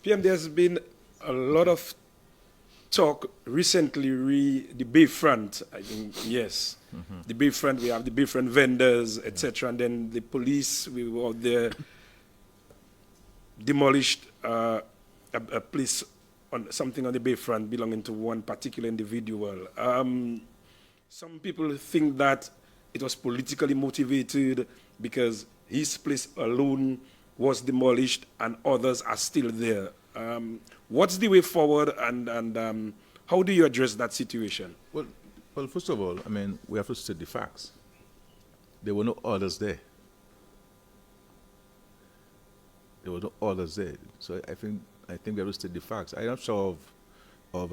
PM, there's been a lot of talk recently, the Bayfront, I think, yes. The Bayfront, we have the Bayfront vendors, etc. And then the police, we were out there, demolished a place on something on the Bayfront belonging to one particular individual. Some people think that it was politically motivated because his place alone was demolished and others are still there. What's the way forward, and how do you address that situation? Well, well, first of all, I mean, we have to state the facts. There were no orders there. There were no orders there. So I think we have to state the facts. I'm not sure of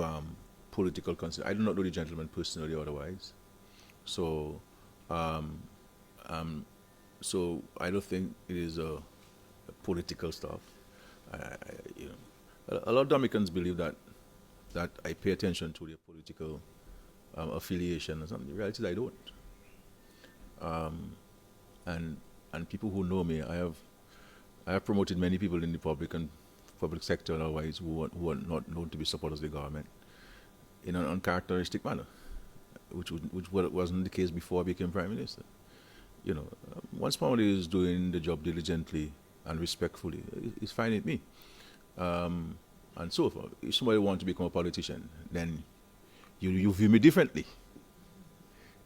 political concern. I do not know the gentleman personally or otherwise. So, um, so I don't think it is a political stuff. You know, a lot of Dominicans believe that I pay attention to their political affiliation or something. The reality is I don't. Um, and and people who know me, I have promoted many people in the public sector and otherwise who are not known to be supporters of the government in an uncharacteristic manner, which wasn't the case before I became prime minister. You know, once somebody is doing the job diligently and respectfully, it's fine with me. Um, and so forth. If somebody wants to become a politician, then you view me differently.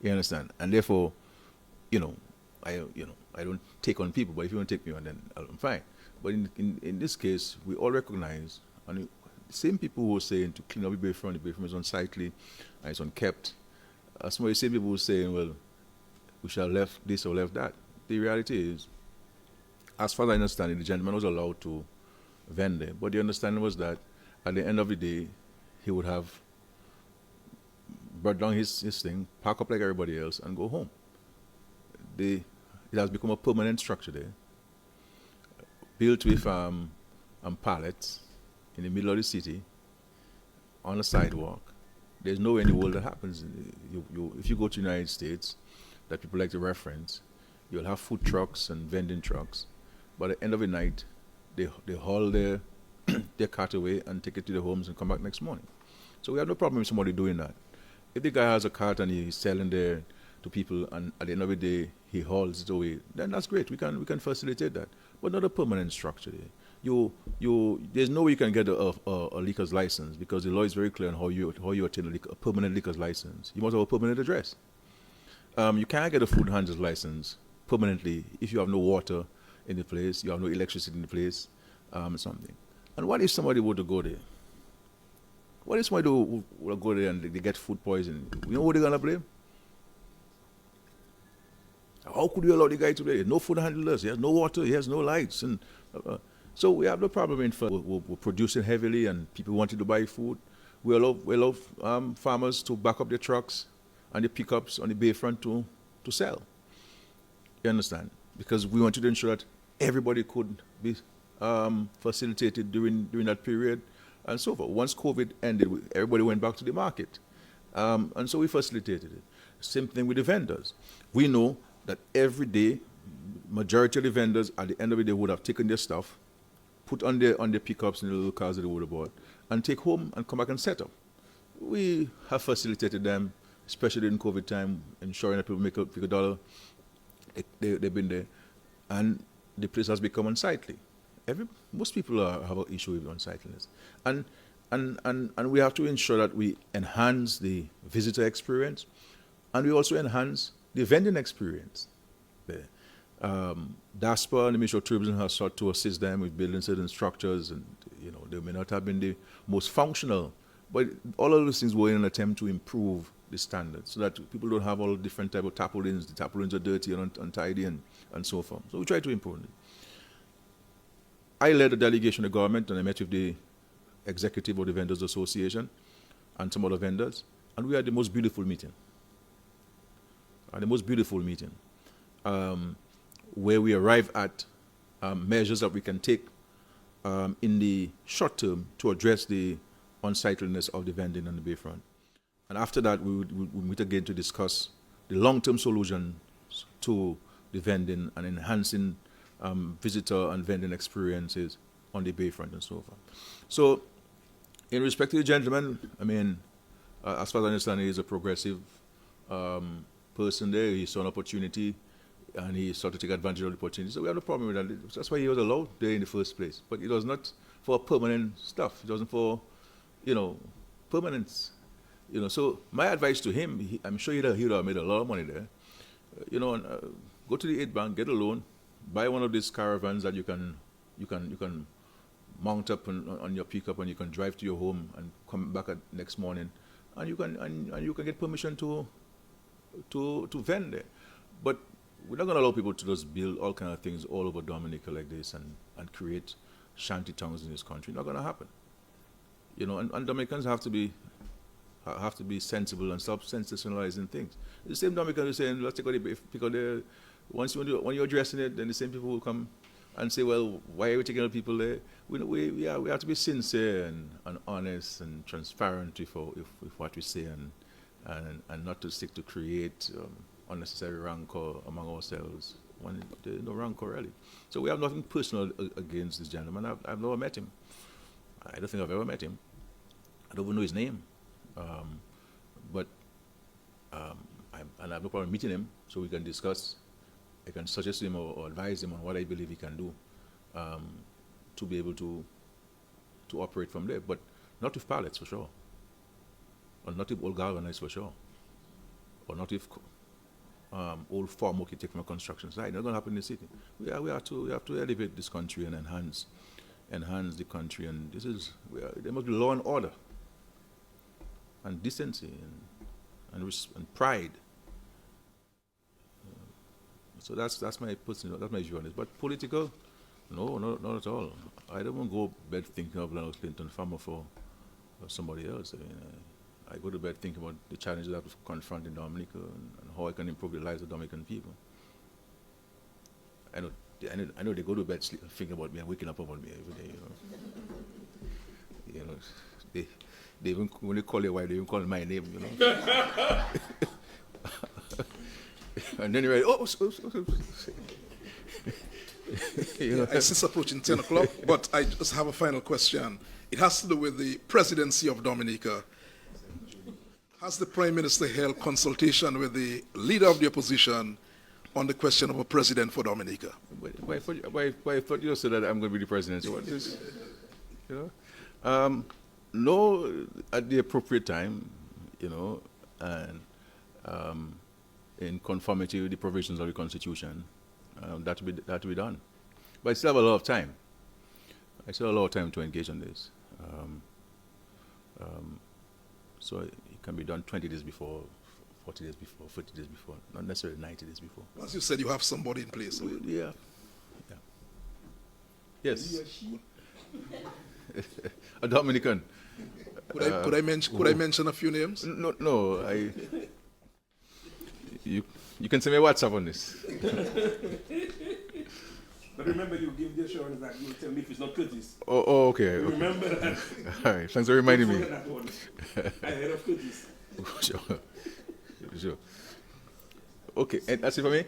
You understand? And therefore, you know, I don't take on people, but if you want to take me on, then I'm fine. But in this case, we all recognize, and the same people who are saying to clean up the Bayfront is unsightly, and it's unkept. Some of the same people who are saying, well, we shall have left this or left that. The reality is, as far as I understand it, the gentleman was allowed to vend there, but the understanding was that at the end of the day, he would have brought down his thing, pack up like everybody else, and go home. It has become a permanent structure there, built with pallets in the middle of the city, on a sidewalk. There's nowhere in the world that happens. If you go to the United States, that people like to reference, you'll have food trucks and vending trucks, but at the end of the night, they haul their their cart away and take it to their homes and come back next morning. So we have no problem with somebody doing that. If the guy has a cart and he's selling there to people, and at the end of the day he hauls it away, then that's great. We can facilitate that, but not a permanent structure there. There's no way you can get a liquor's license because the law is very clear on how you attain a permanent liquor's license. You must have a permanent address. You can't get a food handler's license permanently if you have no water in the place, you have no electricity in the place, something. And what if somebody were to go there? What if somebody would go there and they get food poisoning? You know what they're gonna blame? How could you allow the guy to there? No food handlers, he has no water, he has no lights, and so we have no problem in fact. We're producing heavily, and people wanted to buy food. We allow farmers to back up their trucks and the pickups on the Bayfront to sell. You understand? Because we wanted to ensure that everybody could be facilitated during that period and so forth. Once COVID ended, everybody went back to the market. And so we facilitated it. Same thing with the vendors. We know that every day, majority of the vendors at the end of the day would have taken their stuff, put on their pickups and the little cars that they would have bought, and take home and come back and set up. We have facilitated them, especially in COVID time, ensuring that people make a dollar. They've been there, and the place has become unsightly. Most people have an issue with unsightliness, and we have to ensure that we enhance the visitor experience, and we also enhance the vending experience there. DASPA and the Ministry of Tourism has sought to assist them with building certain structures, and they may not have been the most functional, but all of those things were in an attempt to improve the standards so that people don't have all different type of tarpaulins. The tarpaulins are dirty and untidy and so forth. So we try to improve it. I led a delegation of government, and I met with the executive of the Vendors Association and some other vendors, and we had the most beautiful meeting. Where we arrive at measures that we can take in the short term to address the unsightliness of the vending on the Bayfront. And after that, we would meet again to discuss the long-term solutions to the vending and enhancing visitor and vending experiences on the Bayfront and so forth. So, in respect to the gentleman, I mean, as far as I understand, he's a progressive person there. He saw an opportunity, and he sought to take advantage of the opportunity. So we have no problem with that. That's why he was allowed there in the first place. But it was not for permanent stuff. It wasn't for, permanence. So my advice to him, I'm sure he'd have made a lot of money there. Go to the 8 Bank, get a loan, buy one of these caravans that you can mount up on your pickup, and you can drive to your home and come back next morning, and you can get permission to vend there. But we're not going to allow people to just build all kind of things all over Dominica like this and create shanty towns in this country. Not going to happen. And Dominicans have to be sensible and stop sensationalizing things. The same Dominicans are saying, let's take out the once when you're addressing it, then the same people will come and say, well, why are we taking out people there? We have to be sincere and honest and transparent with what we say, and not to seek to create unnecessary rancor among ourselves when there's no rancor really. So we have nothing personal against this gentleman. I've never met him. I don't think I've ever met him. I don't even know his name. But I have no problem meeting him, so we can discuss. I can suggest to him or advise him on what I believe he can do to be able to operate from there, but not with pallets for sure, or not with old galvanized for sure, or not with old farm work you take from a construction site. Not going to happen in the city. We have to elevate this country and enhance the country, and there must be law and order, and decency, and pride. So that's my personal, that's my view on it. But political, no, not at all. I don't want to go to bed thinking of Leonard Clinton farmer for somebody else. I go to bed thinking about the challenges I have to confront in Dominica and how I can improve the lives of Dominican people. I know they go to bed thinking about me and waking up about me every day. They even, when they call your wife, they even call my name, And then you're like, I see it's approaching 10 o'clock, but I just have a final question. It has to do with the presidency of Dominica. Has the Prime Minister held consultation with the leader of the opposition on the question of a president for Dominica? Why thought you said that I'm going to be the president? So what is, no, at the appropriate time, and in conformity with the provisions of the Constitution, that to be done. But I still have a lot of time. I still have a lot of time to engage on this. So it can be done 20 days before, 40 days before, 50 days before, not necessarily 90 days before. As you said, you have somebody in place. Yeah. Yes. A Dominican. Could I mention a few names? No. You can send me a WhatsApp on this. But remember, you give the assurance that you'll tell me if it's not Curtis. Oh, okay. Remember that. All right, thanks for reminding me. I heard of Curtis. Sure. Okay, and that's it for me?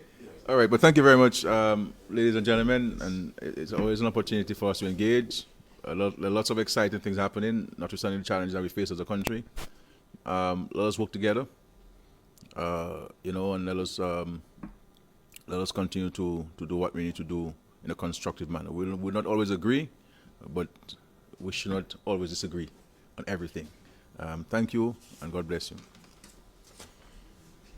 All right, but thank you very much, ladies and gentlemen, and it's always an opportunity for us to engage. Lots of exciting things happening, notwithstanding the challenges that we face as a country. Let us work together, and let us continue to do what we need to do in a constructive manner. We'll not always agree, but we should not always disagree on everything. Thank you, and God bless you.